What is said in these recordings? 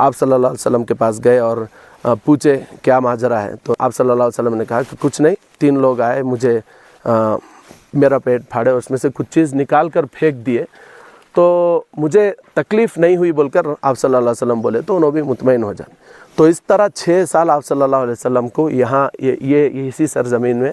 آپ صلی اللہ علیہ وسلم کے پاس گئے اور پوچھے کیا ماجرا ہے. تو آپ صلی اللہ علیہ وسلم نے کہا کہ کچھ نہیں, 3 لوگ آئے, مجھے میرا پیٹ پھاڑے, اس میں سے کچھ چیز نکال کر پھینک دیے, تو مجھے تکلیف نہیں ہوئی بول کر آپ صلی اللہ علیہ وسلم بولے, تو انہوں بھی مطمئن ہو جائیں. تو اس طرح 6 سال آپ صلی اللہ علیہ وسلم کو یہاں یہ اسی سرزمین میں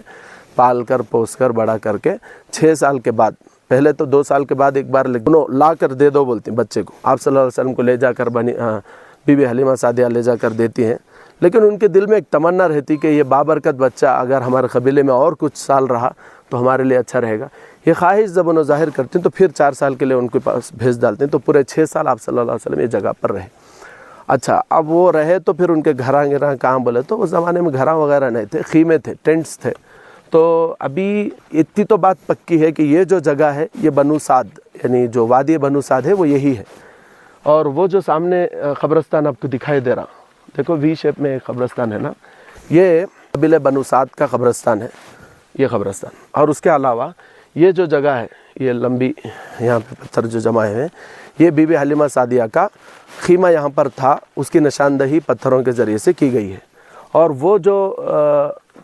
پال کر پوس کر بڑا کر کے 6 سال کے بعد, پہلے تو 2 سال کے بعد ایک بار لا کر دے دو بولتی ہیں بچے کو. آپ صلی اللہ علیہ وسلم کو لے جا کر بی بی حلیمہ سعدیہ لے جا کر دیتی ہیں, لیکن ان کے دل میں ایک تمنا رہتی کہ یہ بابرکت بچہ اگر ہمارے قبیلے میں اور کچھ سال رہا تو ہمارے لیے اچھا رہے گا. یہ خواہش زبان و ظاہر کرتے ہیں, تو پھر 4 سال کے لیے ان کے پاس بھیج ڈالتے ہیں. تو پورے 6 سال آپ صلی اللہ علیہ وسلم یہ جگہ پر رہے. اچھا, اب وہ رہے تو پھر ان کے گھراں کہاں بولے تو اس زمانے میں گھراں وغیرہ نہیں تھے, خیمے تھے, ٹینٹس تھے. تو ابھی اتنی تو بات پکی ہے کہ یہ جو جگہ ہے یہ بنو سعد, یعنی جو وادی بنو سعد ہے وہ یہی ہے. اور وہ جو سامنے قبرستان آپ کو دکھائی دے رہا, دیکھو وی شیپ میں ایک قبرستان ہے نا, یہ قبیلہ بنو سعد کا قبرستان ہے یہ قبرستان. اور اس کے علاوہ یہ جو جگہ ہے, یہ لمبی یہاں پہ پتھر جو جمائے ہوئے ہیں, یہ بی بی حلیمہ سعدیہ کا خیمہ یہاں پر تھا, اس کی نشاندہی پتھروں کے ذریعے سے کی گئی ہے. اور وہ جو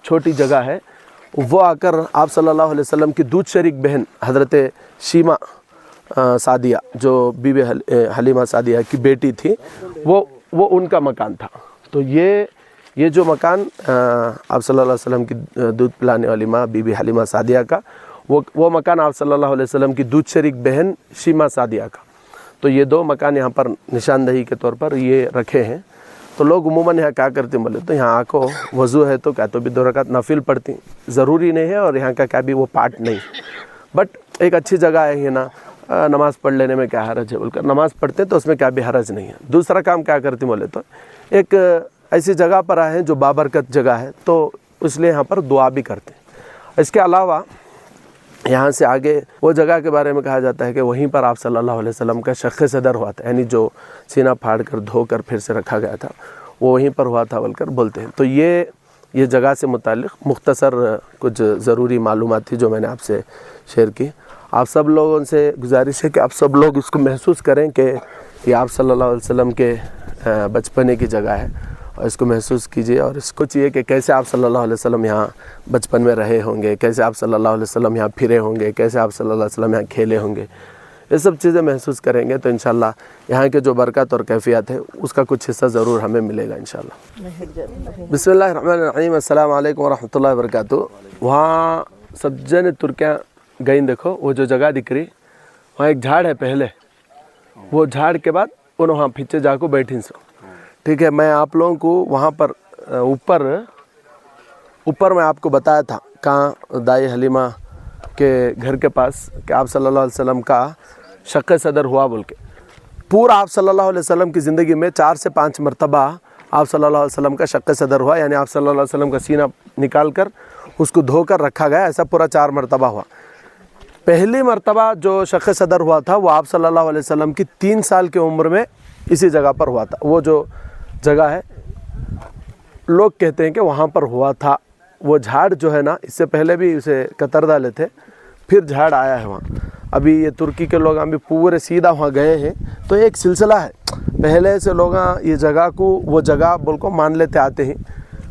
چھوٹی جگہ ہے وہ آ کر آپ صلی اللہ علیہ وسلم کی دودھ شریک بہن حضرت شیمہ سعدیہ جو بی بی حلیمہ سعدیہ کی بیٹی تھی, وہ ان کا مکان تھا. تو یہ جو مکان آپ صلی اللہ علیہ وسلم کی دودھ پلانے والی ماں بی بی حلیمہ سعدیہ کا, وہ مکان آپ صلی اللہ علیہ وسلم کی دودھ شریک بہن شیمہ سعدیہ کا. تو یہ 2 مکان یہاں پر نشاندہی کے طور پر یہ رکھے ہیں. تو لوگ عموماً یہاں کیا کرتے ہیں بولے تو یہاں آکو وضو ہے تو کیا تو بھی 2 رکعت نفل پڑھتی, ضروری نہیں ہے, اور یہاں کا کیا بھی وہ پارٹ نہیں, بٹ ایک اچھی جگہ ہے یہ نا, نماز پڑھ لینے میں کیا حرج ہے بول کر نماز پڑھتے تو اس میں کیا بھی حرج نہیں ہے. دوسرا کام کیا کرتی بولے تو ایک ایسی جگہ پر آئے ہیں جو بابرکت جگہ ہے, تو اس لیے یہاں پر دعا بھی کرتے ہیں. اس کے علاوہ یہاں سے آگے وہ جگہ کے بارے میں کہا جاتا ہے کہ وہیں پر آپ صلی اللہ علیہ وسلم کا شق صدر ہوا تھا, یعنی جو سینہ پھاڑ کر دھو کر پھر سے رکھا گیا تھا وہ وہیں پر ہوا تھا بول کر بولتے ہیں. تو یہ جگہ سے متعلق مختصر کچھ ضروری معلومات تھی جو میں نے آپ سے شیئر کی. آپ سب لوگوں سے گزارش ہے کہ آپ سب لوگ اس کو محسوس کریں کہ یہ آپ صلی اللہ علیہ وسلم کے بچپنے کی جگہ ہے, اور اس کو محسوس کیجئے, اور اس کو چاہیے کہ کیسے آپ صلی اللہ علیہ وسلم یہاں بچپن میں رہے ہوں گے, کیسے آپ صلی اللہ علیہ وسلم یہاں پھرے ہوں گے, کیسے آپ صلی اللہ علیہ وسلم یہاں کھیلے ہوں گے. یہ سب چیزیں محسوس کریں گے تو انشاءاللہ یہاں کے جو برکت اور کیفیت ہے اس کا کچھ حصہ ضرور ہمیں ملے گا انشاءاللہ. بسم اللہ الرحمن الرحیم. السلام علیکم ورحمۃ اللہ وبرکاتہ. وہاں سبجن ترکیاں گئیں, دیکھو وہ جو جگہ دکھ رہی وہاں ایک جھاڑ ہے پہلے, وہ جھاڑ کے بعد انہوں وہاں پیچھے جا کو بیٹھیں سو. ٹھیک ہے, میں آپ لوگوں کو وہاں پر اوپر میں آپ کو بتایا تھا کہاں دائی حلیمہ کے گھر کے پاس کہ آپ صلی اللہ علیہ وسلم کا شق صدر ہوا بول کے. پورا آپ صلی اللہ علیہ وسلم کی زندگی میں 4 سے 5 مرتبہ آپ صلی اللہ علیہ وسلم کا شق صدر ہوا, یعنی آپ صلی اللہ علیہ وسلم کا سینہ نکال کر اس کو دھو کر رکھا گیا, ایسا پورا 4 مرتبہ ہوا. پہلی مرتبہ جو شق صدر ہوا تھا وہ آپ صلی اللہ علیہ وسلم کی 3 سال کی عمر میں اسی جگہ پر ہوا تھا. وہ جو جگہ ہے لوگ کہتے ہیں کہ وہاں پر ہوا تھا. وہ جھاڑ جو ہے نا, اس سے پہلے بھی اسے قطر ڈالے تھے, پھر جھاڑ آیا ہے وہاں. ابھی یہ ترکی کے لوگ بھی پورے سیدھا وہاں گئے ہیں, تو ایک سلسلہ ہے. پہلے سے لوگ یہ جگہ کو وہ جگہ بول کو مان لیتے آتے ہیں.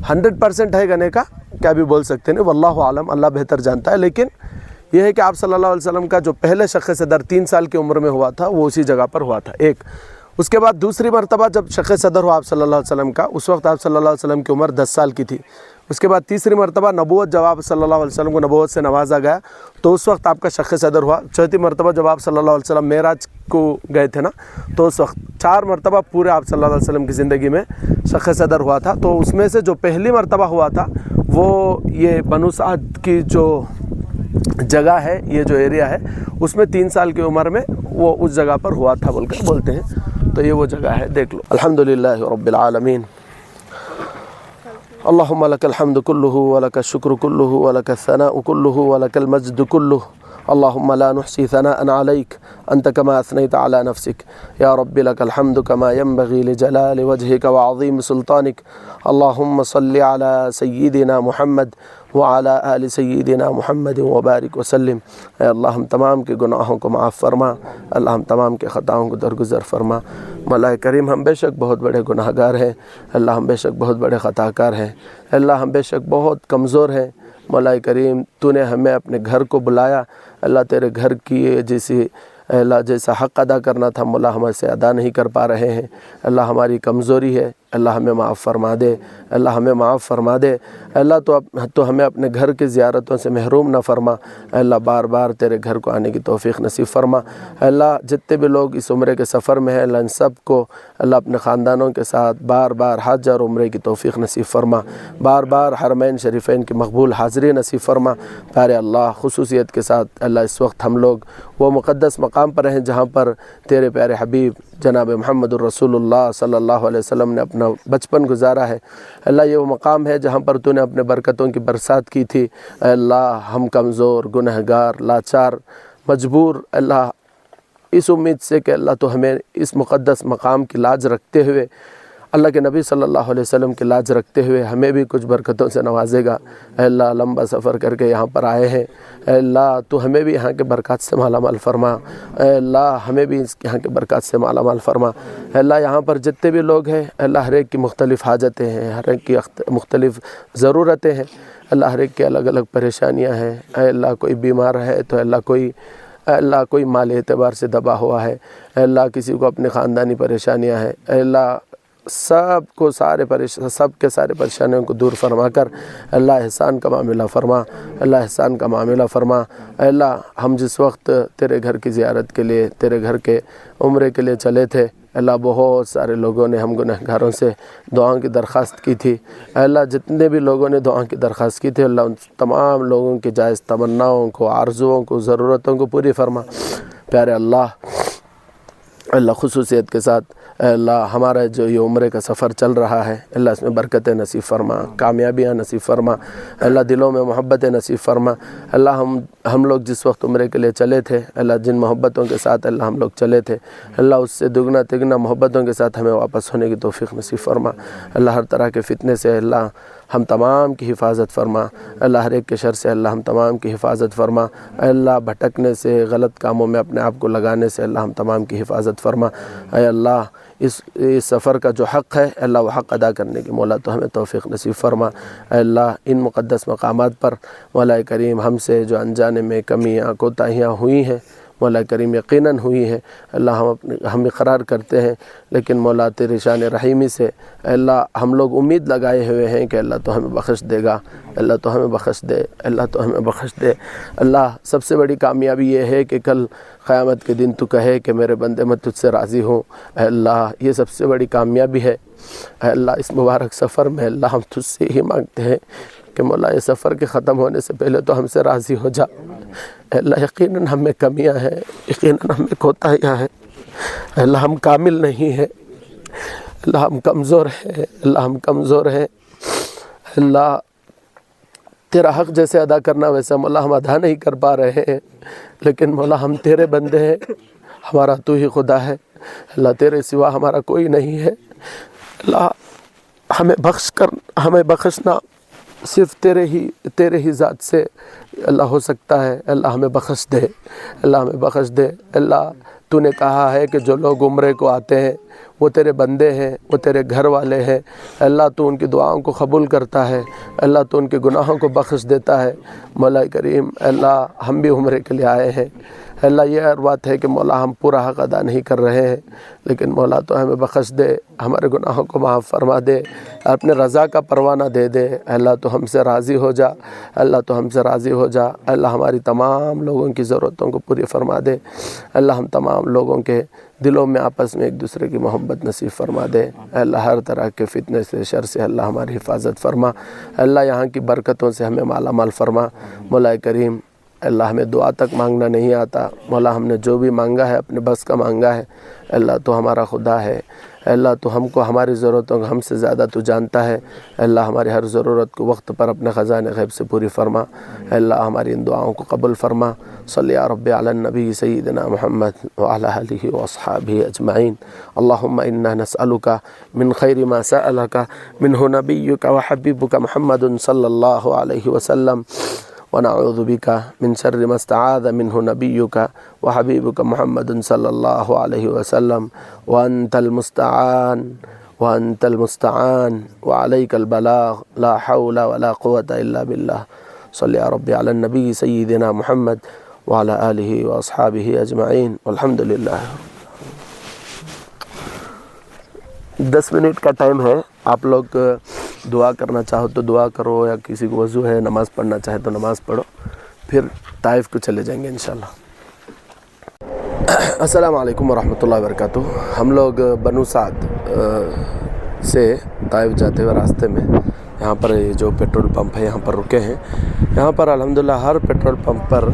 100% ہے گنے کا کیا بھی بول سکتے ہیں, واللہ عالم, اللہ بہتر جانتا ہے. لیکن یہ ہے کہ آپ صلی اللہ علیہ وسلم کا جو پہلے شق صدر 3 سال کی عمر میں ہوا تھا وہ اسی جگہ پر ہوا تھا. ایک اس کے بعد دوسری مرتبہ جب شق صدر ہوا آپ صلی اللہ علیہ وسلم کا, اس وقت آپ صلی اللہ علیہ وسلم کی عمر 10 سال کی تھی. اس کے بعد تیسری مرتبہ نبوت, جب آپ صلی اللہ علیہ وسلم کو نبوت سے نوازا گیا تو اس وقت آپ کا شق صدر ہوا. چوتھی مرتبہ جب آپ صلی اللہ علیہ وسلم معراج کو گئے تھے نا, تو اس وقت 4 مرتبہ پورے آپ صلی اللہ علیہ وسلم کی زندگی میں شق صدر ہوا تھا. تو اس میں سے جو پہلی مرتبہ ہوا تھا وہ یہ بنو سعد کی جو جگہ ہے, یہ جو ایریا ہے, اس میں 3 سال کی عمر میں وہ اس جگہ پر ہوا تھا بول کر بولتے ہیں. تو یہ وہ جگہ ہے, دیکھ لو. الحمدللہ رب العالمین. اللہم لک الحمد کلہ ولک الشکر کلہ ولک الثناء کلہ ولک المجد کلہ اللهم لا نحصي ثناء عليك أنت كما أثنيت على نفسك يا رب لك الحمد كما ينبغي لجلال وجهك وعظيم سلطانك اللهم صل على سيدنا محمد وعلى آل سیدنا محمد وبارک وسلم۔ اے اللہ ہم تمام کے گناہوں کو معاف فرما، اللہ ہم تمام کے خطاؤں کو درگزر فرما۔ مولا کریم ہم بے شک بہت بڑے گناہ گار ہیں، اللہ ہم بے شک بہت بڑے خطا کار ہیں، اللہ ہم بے شک بہت کمزور ہیں۔ مولا کریم تو نے ہمیں اپنے گھر کو بلایا، اللہ تیرے گھر کی اللہ جیسا حق ادا کرنا تھا مولا ہم اسے ادا نہیں کر پا رہے ہیں، اللہ ہماری کمزوری ہے، اللہ ہمیں معاف فرما دے، اللہ ہمیں معاف فرما دے، اللہ تو ہمیں اپنے گھر کی زیارتوں سے محروم نہ فرما، اللہ بار بار تیرے گھر کو آنے کی توفیق نصیب فرما۔ اللہ جتنے بھی لوگ اس عمرے کے سفر میں ہیں اللہ ان سب کو اللہ اپنے خاندانوں کے ساتھ بار بار حج اور عمرے کی توفیق نصیب فرما، بار بار حرمین شریفین کی مقبول حاضری نصیب فرما۔ پیارے اللہ خصوصیت کے ساتھ اللہ اس وقت ہم لوگ وہ مقدس مقام پر ہیں جہاں پر تیرے پیارے حبیب جناب محمد الرسول اللہ صلی اللہ علیہ وسلم نے اپنا بچپن گزارا ہے۔ اللہ یہ وہ مقام ہے جہاں پر تو نے اپنے برکتوں کی برسات کی تھی۔ اے اللہ ہم کمزور، گنہگار، لاچار، مجبور، اللہ اس امید سے کہ اللہ تو ہمیں اس مقدس مقام کی لاج رکھتے ہوئے، اللہ کے نبی صلی اللہ علیہ وسلم کی لاج رکھتے ہوئے ہمیں بھی کچھ برکتوں سے نوازے گا۔ اے اللہ لمبا سفر کر کے یہاں پر آئے ہیں، اے اللہ تو ہمیں بھی یہاں کے برکات سے مالا مال فرما، اے اللہ ہمیں بھی یہاں کے برکات سے مالا مال فرما۔ اے اللہ یہاں پر جتنے بھی لوگ ہیں اللہ ہر ایک کی مختلف حاجتیں ہیں، ہر ایک کی مختلف ضرورتیں ہیں، اللہ ہر ایک کی الگ الگ پریشانیاں ہیں۔ اے اللہ کوئی بیمار ہے تو اے اللہ کوئی مال اعتبار سے دبا ہوا ہے، اے اللہ کسی کو اپنی خاندانی پریشانیاں ہیں، اے اللہ سب کے سارے پریشانیوں کو دور فرما کر اللہ احسان کا معاملہ فرما، اللہ احسان کا معاملہ فرما۔ اے اللہ ہم جس وقت تیرے گھر کی زیارت کے لیے، تیرے گھر کے عمرے کے لیے چلے تھے، اللہ بہت سارے لوگوں نے ہم گنہگاروں سے دعاؤں کی درخواست کی تھی۔ اے اللہ جتنے بھی لوگوں نے دعاؤں کی درخواست کی تھی اللہ ان تمام لوگوں کے جائز تمناؤں کو، آرزوؤں کو، ضرورتوں کو پوری فرما۔ پیارے اللہ خصوصیت کے ساتھ اے اللہ ہمارا جو یہ عمرے کا سفر چل رہا ہے اللہ اس میں برکتیں نصیب فرما، کامیابیاں نصیب فرما، اللہ دلوں میں محبتیں نصیب فرما۔ اللہ ہم لوگ جس وقت عمرے کے لیے چلے تھے اللہ جن محبتوں کے ساتھ اللہ ہم لوگ چلے تھے اللہ اس سے دگنا تگنا محبتوں کے ساتھ ہمیں واپس ہونے کی توفیق نصیب فرما۔ اللہ ہر طرح کے فتنے سے اللہ ہم تمام کی حفاظت فرما، اللہ ہر ایک کے شر سے اللہ ہم تمام کی حفاظت فرما، اے اللہ بھٹکنے سے، غلط کاموں میں اپنے آپ کو لگانے سے اللہ ہم تمام کی حفاظت فرما۔ اے اللہ اس سفر کا جو حق ہے اللہ وہ حق ادا کرنے کی مولا تو ہمیں توفیق نصیب فرما۔ اے اللہ ان مقدس مقامات پر مولا کریم ہم سے جو انجانے میں کمیاں کوتاہیاں ہوئی ہیں مولا کریم یقیناً ہوئی ہے اللہ ہم اقرار کرتے ہیں، لیکن مولا تیری شان رحیمی سے اے اللہ ہم لوگ امید لگائے ہوئے ہیں کہ اللہ تو ہمیں بخش دے گا، اللہ تو ہمیں بخش دے، اللہ تو ہمیں بخش دے۔ اللہ سب سے بڑی کامیابی یہ ہے کہ کل قیامت کے دن تو کہے کہ میرے بندے میں تجھ سے راضی ہوں، اے اللہ یہ سب سے بڑی کامیابی ہے۔ اے اللہ اس مبارک سفر میں اللہ ہم تجھ سے ہی مانگتے ہیں کہ مولا یہ سفر کے ختم ہونے سے پہلے تو ہم سے راضی ہو جا۔ اے اللہ یقیناً ہم میں کمیاں ہیں، یقیناً ہم میں کوتاہیاں ہیں، اے اللہ ہم کامل نہیں ہیں، اللہ ہم کمزور ہیں، اللہ ہم کمزور ہیں، اللہ تیرا حق جیسے ادا کرنا ویسا مولا ہم ادا نہیں کر پا رہے ہیں، لیکن مولا ہم تیرے بندے ہیں، ہمارا تو ہی خدا ہے، اللہ تیرے سوا ہمارا کوئی نہیں ہے۔ اللہ ہمیں بخشنا صرف تیرے ہی ذات سے اللہ ہو سکتا ہے، اللہ ہمیں بخش دے، اللہ ہمیں بخش دے۔ اللہ تو نے کہا ہے کہ جو لوگ عمرے کو آتے ہیں وہ تیرے بندے ہیں، وہ تیرے گھر والے ہیں، اللہ تو ان کی دعاؤں کو قبول کرتا ہے، اللہ تو ان کے گناہوں کو بخش دیتا ہے۔ مولا کریم اللہ ہم بھی عمرے کے لیے آئے ہیں، اللہ یہ بات ہے کہ مولا ہم پورا حق ادا نہیں کر رہے ہیں، لیکن مولا تو ہمیں بخش دے، ہمارے گناہوں کو معاف فرما دے، اپنے رضا کا پروانہ دے دے، اللہ تو ہم سے راضی ہو جا، اللہ تو ہم سے راضی ہو جا، اللہ ہماری تمام لوگوں کی ضرورتوں کو پوری فرما دے، اللہ ہم تمام لوگوں کے دلوں میں آپس میں ایک دوسرے کی محبت نصیب فرما دے، اللہ ہر طرح کے فتنے سے شر سے اللہ ہماری حفاظت فرما، اللہ یہاں کی برکتوں سے ہمیں مالا مال فرما۔ مولا کریم اللہ ہمیں دعا تک مانگنا نہیں آتا، مولا ہم نے جو بھی مانگا ہے اپنے بس کا مانگا ہے، اللہ تو ہمارا خدا ہے، اے اللہ تو ہم کو ہماری ضرورتوں کو ہم سے زیادہ تو جانتا ہے. اے اللہ ہماری ہر ضرورت کو وقت پر اپنے خزانے غیب سے پوری فرما. اے اللہ ہماری ان دعاؤں کو قبول فرما. صلی یا رب علی النبی سیدنا محمد وعلی آلہ واصحابہ اجمعین. اللہم انا نسألک من خیر ما سألک منہ نبیک وحبیبک محمد صلی اللہ علیہ وسلم ونعوذ بک من شر ما استعاذ منہ نبیک وحبیبک محمد صلی اللہ علیہ وسلم وانت المستعان وعلیک البلاغ لا حول ولا قوة الا باللہ. صلی یا رب علی النبی سیدنا محمد وعلی آلہ واصحابہ اجمعین والحمد للہ. 10 منٹ کا ٹائم ہے. آپ لوگ دعا کرنا چاہو تو دعا کرو، یا کسی کو وضو ہے نماز پڑھنا چاہے تو نماز پڑھو، پھر طائف کو چلے جائیں گے انشاءاللہ. السلام علیکم ورحمۃ اللہ وبرکاتہ. ہم لوگ بنو سعد سے طائف جاتے ہوئے راستے میں یہاں پر جو پیٹرول پمپ ہے یہاں پر رکے ہیں. یہاں پر الحمدللہ ہر پیٹرول پمپ پر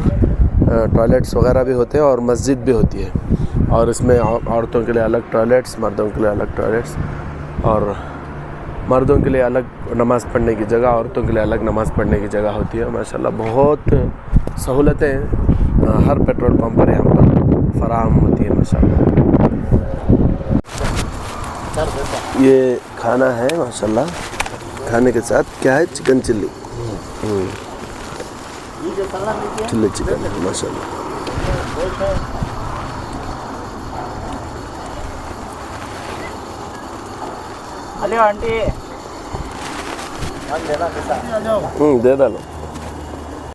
ٹوائلٹس وغیرہ بھی ہوتے ہیں اور مسجد بھی ہوتی ہے، اور اس میں عورتوں کے لیے الگ ٹوائلٹس، مردوں کے لیے الگ ٹوائلٹس، اور مردوں کے لیے الگ نماز پڑھنے کی جگہ، عورتوں کے لیے الگ نماز پڑھنے کی جگہ ہوتی ہے. ماشاءاللہ بہت سہولتیں ہر پیٹرول پمپ پر یہاں پر فراہم ہوتی ہیں ماشاءاللہ. یہ کھانا ہے ماشاءاللہ، کھانے کے ساتھ کیا ہے؟ چکن چلی، چلی چکن ہے ماشاءاللہ. آنٹی دے ڈالو.